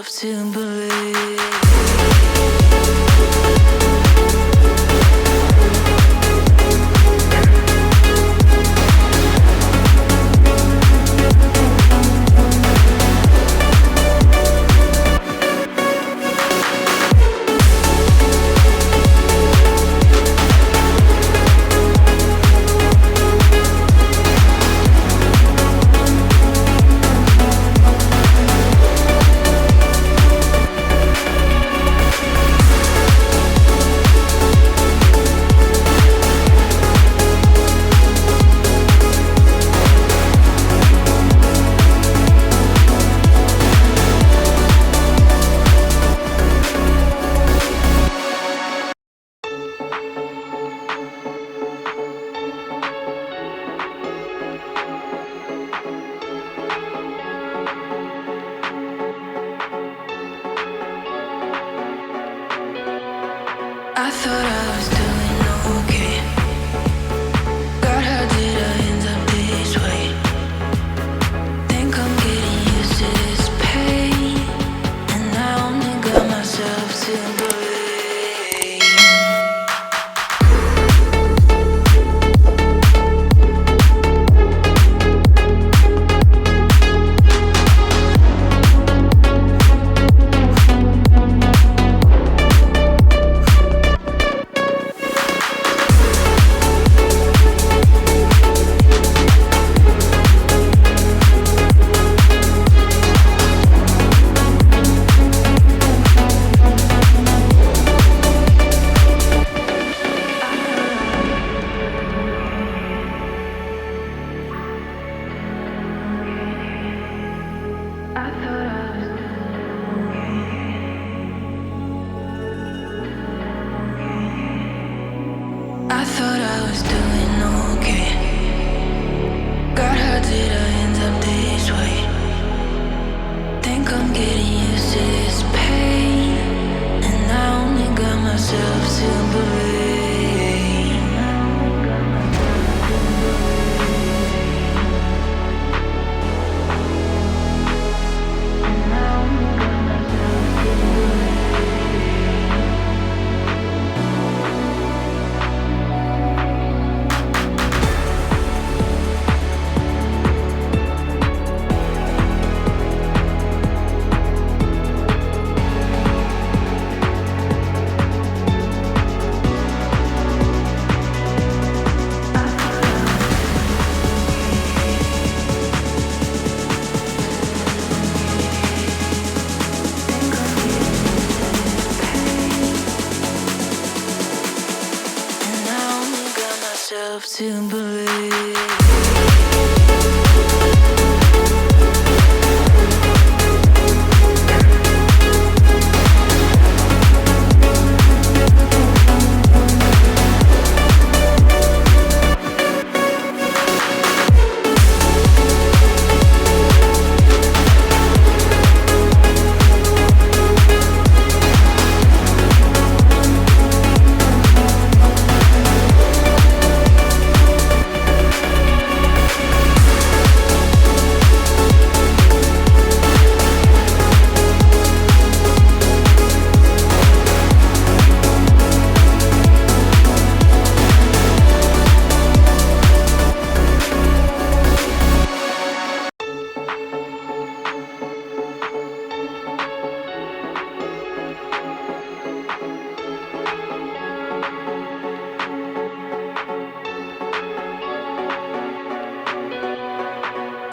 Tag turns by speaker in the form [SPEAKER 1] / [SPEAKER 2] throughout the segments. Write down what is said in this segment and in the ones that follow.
[SPEAKER 1] to believe. I thought I was doing okay. God, how did I end up this way? Think I'm getting used to this pain, and I only got myself to blame. I thought I was doing okay. God, how did I end up this way? Think I'm getting used to this pain, and I only got myself to blame. myself to believe.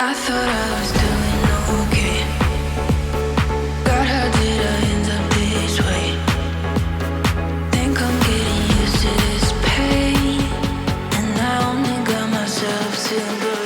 [SPEAKER 1] I thought I was doing okay. God, how did I end up this way? Think I'm getting used to this pain, and I only got myself to blame.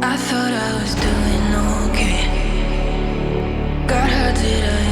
[SPEAKER 1] I thought I was doing okay. God, how did I